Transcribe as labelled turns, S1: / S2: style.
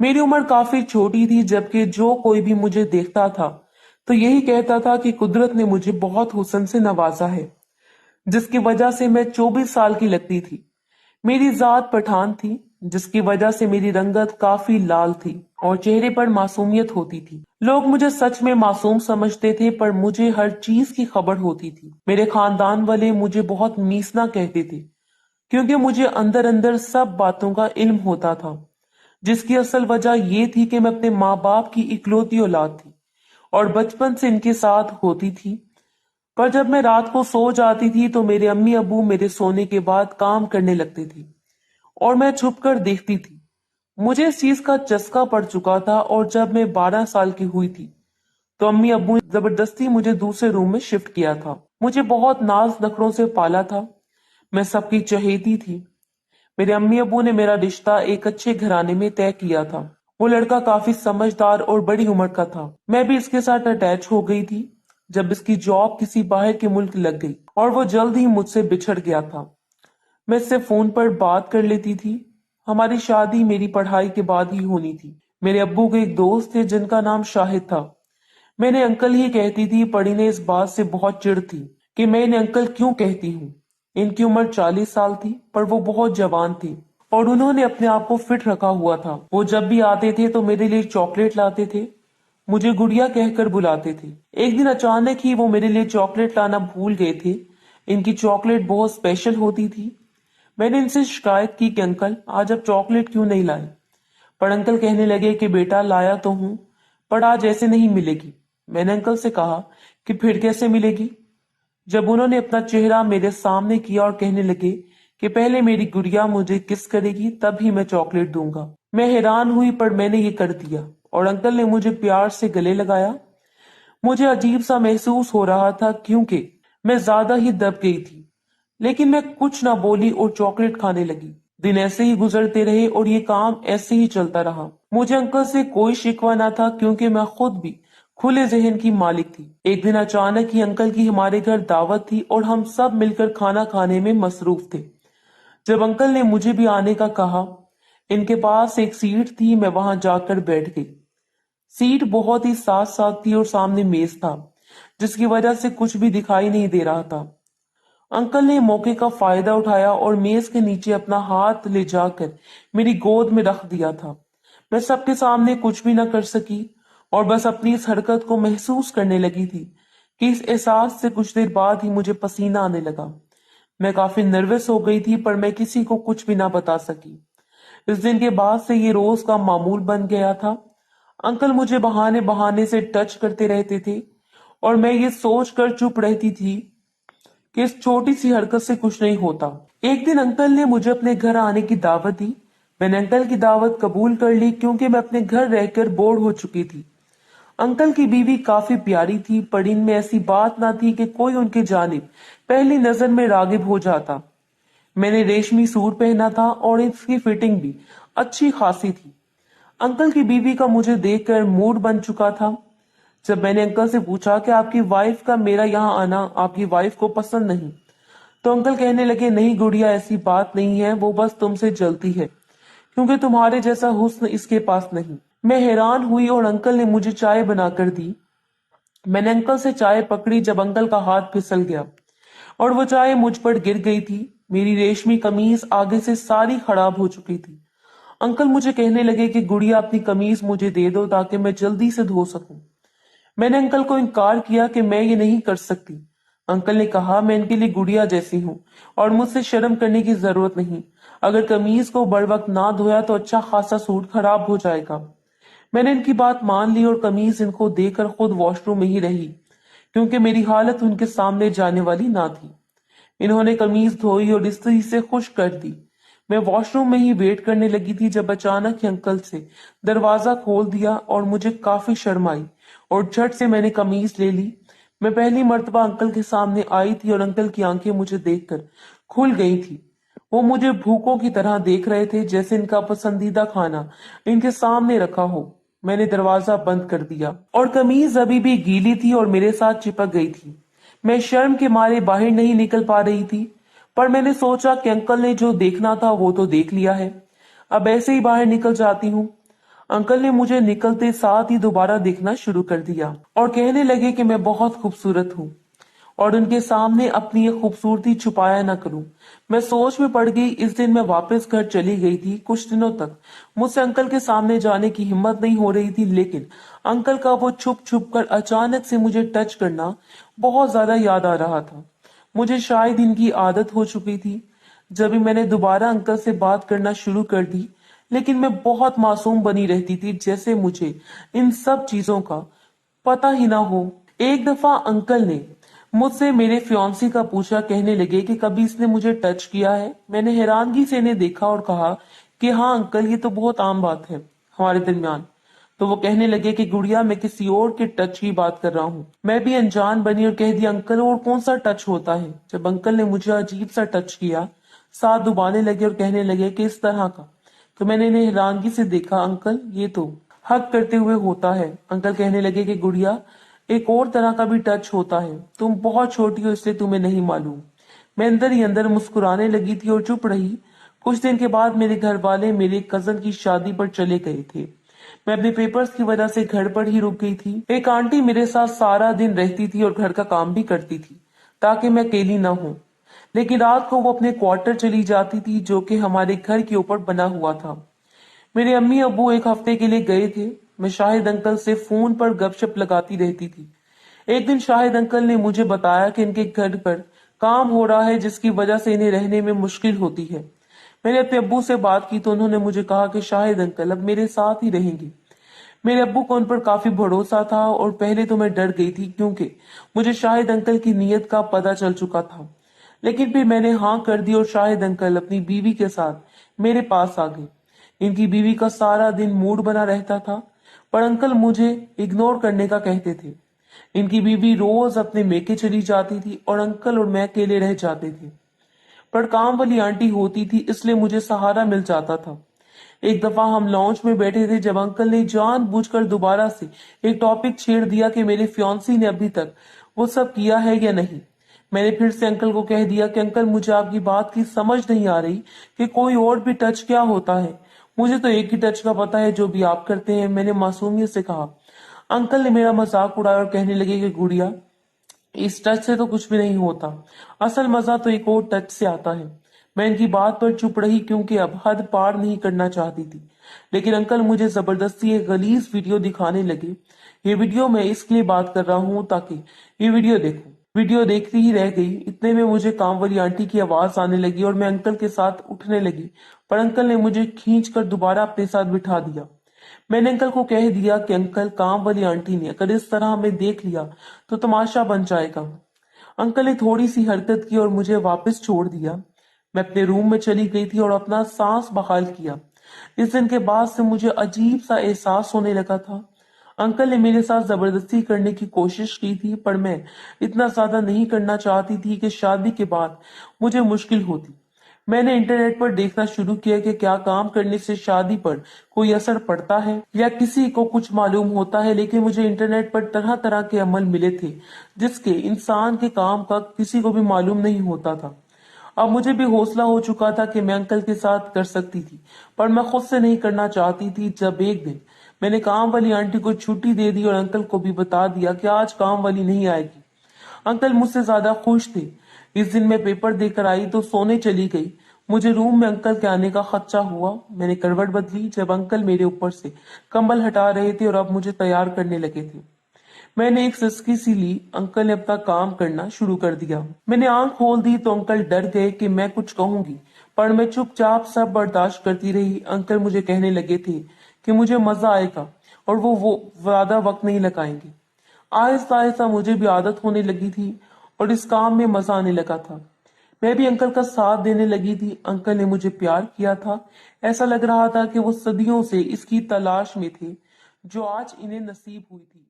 S1: मेरी उम्र काफी छोटी थी, जबकि जो कोई भी मुझे देखता था तो यही कहता था कि कुदरत ने मुझे बहुत हुस्न से नवाजा है, जिसकी वजह से मैं 24 साल की लगती थी। मेरी जात पठान थी, जिसकी वजह से मेरी रंगत काफी लाल थी और चेहरे पर मासूमियत होती थी। लोग मुझे सच में मासूम समझते थे, पर मुझे हर चीज की खबर होती थी। मेरे खानदान वाले मुझे बहुत मीसना कहते थे, क्योंकि मुझे अंदर अंदर सब बातों का इल्म होता था, जिसकी असल वजह ये थी कि मैं अपने माँ बाप की इकलौती औलाद थी और बचपन से इनके साथ होती थी। पर जब मैं रात को सो जाती थी तो मेरे अम्मी अबू मेरे सोने के बाद काम करने लगते थे और मैं छुप कर देखती थी। मुझे इस चीज का चस्का पड़ चुका था और जब मैं 12 साल की हुई थी तो अम्मी अब्बू ने जबरदस्ती मुझे दूसरे रूम में शिफ्ट किया था। मुझे बहुत नाज नखरों से पाला था, मैं सबकी चहेती थी। मेरे अम्मी अब्बू ने मेरा रिश्ता एक अच्छे घराने में तय किया था। वो लड़का काफी समझदार और बड़ी उम्र का था। मैं भी इसके साथ अटैच हो गई थी जब इसकी जॉब किसी बाहर के मुल्क लग गई और वो जल्द ही मुझसे बिछड़ गया था। मैं इससे फोन पर बात कर लेती थी। हमारी शादी मेरी पढ़ाई के बाद ही होनी थी। मेरे अब्बू के एक दोस्त थे जिनका नाम शाहिद था। मैंने अंकल ही कहती थी, पड़ी ने इस बात से बहुत चिढ़ थी कि मैं इन्हें अंकल क्यों कहती हूँ। इनकी उम्र 40 साल थी, पर वो बहुत जवान थे और उन्होंने अपने आप को फिट रखा हुआ था। वो जब भी आते थे तो मेरे लिए चॉकलेट लाते थे, मुझे गुड़िया कहकर बुलाते थे। एक दिन अचानक ही वो मेरे लिए चॉकलेट लाना भूल गए थे। इनकी चॉकलेट बहुत स्पेशल होती थी। मैंने इनसे शिकायत की कि अंकल आज आप चॉकलेट क्यों नहीं लाए, पर अंकल कहने लगे कि बेटा लाया तो हूं, पर आज ऐसे नहीं मिलेगी। मैंने अंकल से कहा कि फिर कैसे मिलेगी। जब उन्होंने अपना चेहरा मेरे सामने किया और कहने लगे कि पहले मेरी गुड़िया मुझे किस करेगी तब ही मैं चॉकलेट दूंगा। मैं हैरान हुई, पर मैंने ये कर दिया और अंकल ने मुझे प्यार से गले लगाया। मुझे अजीब सा महसूस हो रहा था क्योंकि मैं ज्यादा ही दब गई थी, लेकिन मैं कुछ ना बोली और चॉकलेट खाने लगी। दिन ऐसे ही गुजरते रहे और ये काम ऐसे ही चलता रहा। मुझे अंकल से कोई शिकवा ना था, क्योंकि मैं खुद भी खुले जहन की मालिक थी। एक दिन अचानक ही अंकल की हमारे घर दावत थी और हम सब मिलकर खाना खाने में मसरूफ थे। जब अंकल ने मुझे भी आने का कहा, इनके पास एक सीट थी, मैं वहां जाकर बैठ गई। सीट बहुत ही साफ साफ थी और सामने मेज था, जिसकी वजह से कुछ भी दिखाई नहीं दे रहा था। अंकल ने मौके का फायदा उठाया और मेज के नीचे अपना हाथ ले जाकर मेरी गोद में रख दिया था। मैं सबके सामने कुछ भी न कर सकी और बस अपनी इस हरकत को महसूस करने लगी थी कि इस एहसास से कुछ देर बाद ही मुझे पसीना आने लगा। मैं काफी नर्वस हो गई थी, पर मैं किसी को कुछ भी ना बता सकी। इस दिन के बाद से ये रोज का मामूल बन गया था। अंकल मुझे बहाने बहाने से टच करते रहते थे और मैं ये सोच कर चुप रहती थी कि इस छोटी सी हरकत से कुछ नहीं होता। एक दिन अंकल ने मुझे अपने घर आने की दावत दी। मैंने अंकल की दावत कबूल कर ली, क्योंकि मैं अपने घर रहकर बोर हो चुकी थी। अंकल की बीवी काफी प्यारी थी, पर इनमें ऐसी बात ना थी कि कोई उनके जानिब पहली नजर में रागिब हो जाता। मैंने रेशमी सूट पहना था और इसकी फिटिंग भी अच्छी खासी थी। अंकल की बीवी का मुझे देखकर मूड बन चुका था। जब मैंने अंकल से पूछा कि आपकी वाइफ का मेरा यहाँ आना आपकी वाइफ को पसंद नहीं, तो अंकल कहने लगे, नहीं गुड़िया, ऐसी बात नहीं है, वो बस तुमसे जलती है, क्योंकि तुम्हारे जैसा हुस्न इसके पास नहीं। मैं हैरान हुई और अंकल ने मुझे चाय बनाकर दी। मैंने अंकल से चाय पकड़ी जब अंकल का हाथ फिसल गया और वो चाय मुझ पर गिर गई थी। मेरी रेशमी कमीज आगे से सारी खराब हो चुकी थी। अंकल मुझे कहने लगे कि गुड़िया अपनी कमीज मुझे दे दो ताकि मैं जल्दी से धो सकूं। मैंने अंकल को इनकार किया कि मैं ये नहीं कर सकती। अंकल ने कहा, मैं इनके लिए गुड़िया जैसी हूँ और मुझसे शर्म करने की जरूरत नहीं। अगर कमीज को बर वक्त ना धोया तो अच्छा खासा सूट खराब हो जाएगा। मैंने इनकी बात मान ली और कमीज इनको देकर खुद वॉशरूम में ही रही, क्योंकि मेरी हालत उनके सामने जाने वाली ना थी। इन्होंने कमीज धोई और इस्त्री से खुश कर दी। मैं वॉशरूम में ही वेट करने लगी थी जब अचानक ही अंकल से दरवाजा खोल दिया और मुझे काफी शर्म आई और झट से मैंने कमीज ले ली। मैं पहली मर्तबा अंकल के सामने आई थी और अंकल की आंखें मुझे देखकर खुल गई थी। वो मुझे भूखों की तरह देख रहे थे, जैसे इनका पसंदीदा खाना इनके सामने रखा हो। मैंने दरवाजा बंद कर दिया और कमीज अभी भी गीली थी और मेरे साथ चिपक गई थी। मैं शर्म के मारे बाहर नहीं निकल पा रही थी, पर मैंने सोचा कि अंकल ने जो देखना था वो तो देख लिया है, अब ऐसे ही बाहर निकल जाती हूँ। अंकल ने मुझे निकलते साथ ही दोबारा देखना शुरू कर दिया और कहने लगे कि मैं बहुत खूबसूरत हूँ और उनके सामने अपनी ये खूबसूरती छुपाया ना करूं। मैं सोच में पड़ गई। इस दिन मैं वापस घर चली गई थी। कुछ दिनों तक मुझसे अंकल के सामने जाने की हिम्मत नहीं हो रही थी, लेकिन अंकल का वो छुप छुप कर अचानक से मुझे टच करना बहुत ज्यादा याद आ रहा था। मुझे शायद इनकी आदत हो चुकी थी। जब भी मैंने दोबारा अंकल से बात करना शुरू कर दी, लेकिन मैं बहुत मासूम बनी रहती थी, जैसे मुझे इन सब चीजों का पता ही ना हो। एक दफा अंकल ने मुझसे मेरे फियांसी का पूछा। कहने लगे कि कभी इसने मुझे टच किया है। मैंने हैरानगी से इन्हें देखा और कहा कि हाँ अंकल, ये तो बहुत आम बात है हमारे दरमियान। तो वो कहने लगे कि गुड़िया, मैं किसी और के टच की बात कर रहा हूँ। मैं भी अनजान बनी और कह दिया, अंकल और कौन सा टच होता है। जब अंकल ने मुझे अजीब सा टच किया, साथ दुबाने लगे और कहने लगे कि इस तरह का। तो मैंने इन्हें हैरानगी से देखा। अंकल, ये तो हक करते हुए होता है। अंकल कहने लगे कि गुड़िया, एक और तरह का भी टच होता है। तुम बहुत छोटी हो, इसलिए तुम्हें नहीं मालूम। मैं अंदर ही अंदर मुस्कुराने लगी थी और चुप रही। कुछ दिन के बाद मेरे घर वाले मेरे कजन की शादी पर चले गए थे। मैं अपने पेपर्स की वजह से घर पर ही रुक गई थी। एक आंटी मेरे साथ सारा दिन रहती थी और घर का काम भी करती थी, ताकि मैं अकेली न हूं। लेकिन रात को वो अपने क्वार्टर चली जाती थी, जो कि हमारे घर के ऊपर बना हुआ था। मेरे अम्मी अब्बू एक हफ्ते के लिए गए थे। मैं शाहिद अंकल से फोन पर गपशप लगाती रहती थी। एक दिन शाहिद अंकल ने मुझे बताया कि इनके घर पर काम हो रहा है, जिसकी वजह से इन्हें रहने में मुश्किल होती है। मैंने अपने अब्बू से बात की तो उन्होंने मुझे कहा कि शाहिद अंकल अब मेरे साथ ही रहेंगे। मेरे अब्बू को उन पर काफी भरोसा था और पहले तो मैं डर गई थी, क्योंकि मुझे शाहिद अंकल की नीयत का पता चल चुका था। लेकिन फिर मैंने हाँ कर दी और शाहिद अंकल अपनी बीवी के साथ मेरे पास आ गए। इनकी बीवी का सारा दिन मूड बना रहता था, पर अंकल मुझे इग्नोर करने का कहते थे। इनकी बीवी रोज अपने मेके चली जाती थी और अंकल और मैं अकेले रह जाते थे। पर काम वाली आंटी होती थी, इसलिए मुझे सहारा मिल जाता था। एक दफा हम लॉन्च में बैठे थे, जब अंकल ने जानबूझकर दोबारा से एक टॉपिक छेड़ दिया कि मेरे फियांसी ने अभी तक वो सब किया है या नहीं। मैंने फिर से अंकल को कह दिया कि अंकल, मुझे आपकी बात की समझ नहीं आ रही कि कोई और भी टच क्या होता है। मुझे तो एक ही टच का पता है, जो भी आप करते हैं, मैंने मासूमियत से कहा। अंकल ने मेरा मजाक उड़ाया और कहने लगे कि गुड़िया, इस टच से तो कुछ भी नहीं होता। असल मजा तो एक और टच से आता है। मैं इनकी बात पर चुप रही, क्योंकि अब हद पार नहीं करना चाहती थी। लेकिन अंकल मुझे जबरदस्ती एक गलीज वीडियो दिखाने लगे। ये वीडियो मैं इसलिए बात कर रहा हूँ ताकि ये वीडियो देखूं। वीडियो देखती ही रह गई। इतने में मुझे काम वाली आंटी की आवाज आने लगी और मैं अंकल के साथ उठने लगी, पर अंकल ने मुझे खींच कर दोबारा अपने साथ बिठा दिया। मैंने अंकल को कह दिया कि अंकल, काम वाली आंटी ने अगर इस तरह हमें देख लिया तो तमाशा बन जाएगा। अंकल ने थोड़ी सी हरकत की और मुझे वापस छोड़ दिया। मैं अपने रूम में चली गई थी और अपना सांस बहाल किया। इस दिन के बाद से मुझे अजीब सा एहसास होने लगा था। अंकल ने मेरे साथ जबरदस्ती करने की कोशिश की थी, पर मैं इतना ज्यादा नहीं करना चाहती थी कि शादी के बाद मुझे मुश्किल होती। मैंने इंटरनेट पर देखना शुरू किया कि क्या काम करने से शादी पर कोई असर पड़ता है या किसी को कुछ मालूम होता है। लेकिन मुझे इंटरनेट पर तरह तरह के अमल मिले थे, जिसके इंसान के काम का किसी को भी मालूम नहीं होता था। अब मुझे भी हौसला हो चुका था कि मैं अंकल के साथ कर सकती थी, पर मैं खुद से नहीं करना चाहती थी। जब एक दिन मैंने काम वाली आंटी को छुट्टी दे दी और अंकल को भी बता दिया कि आज काम वाली नहीं आएगी, अंकल मुझसे ज्यादा खुश थे। इस दिन मैं पेपर देकर आई तो सोने चली गई। मुझे रूम में अंकल के आने का खदशा हुआ। मैंने करवट बदली जब अंकल मेरे ऊपर से कंबल हटा रहे थे और अब मुझे तैयार करने लगे थे। मैंने एक सिसकी सी ली। अंकल ने अपना काम करना शुरू कर दिया। मैंने आंख खोल दी तो अंकल डर गए कि मैं कुछ कहूंगी, पर मैं चुपचाप सब बर्दाश्त करती रही। अंकल मुझे कहने लगे थे कि मुझे मजा आएगा और वो ज्यादा वक्त नहीं लगाएंगे। आहिस्ता आहिस्ता मुझे भी आदत होने लगी थी और इस काम में मजा आने लगा था। मैं भी अंकल का साथ देने लगी थी। अंकल ने मुझे प्यार किया था। ऐसा लग रहा था कि वो सदियों से इसकी तलाश में थे, जो आज इन्हें नसीब हुई थी।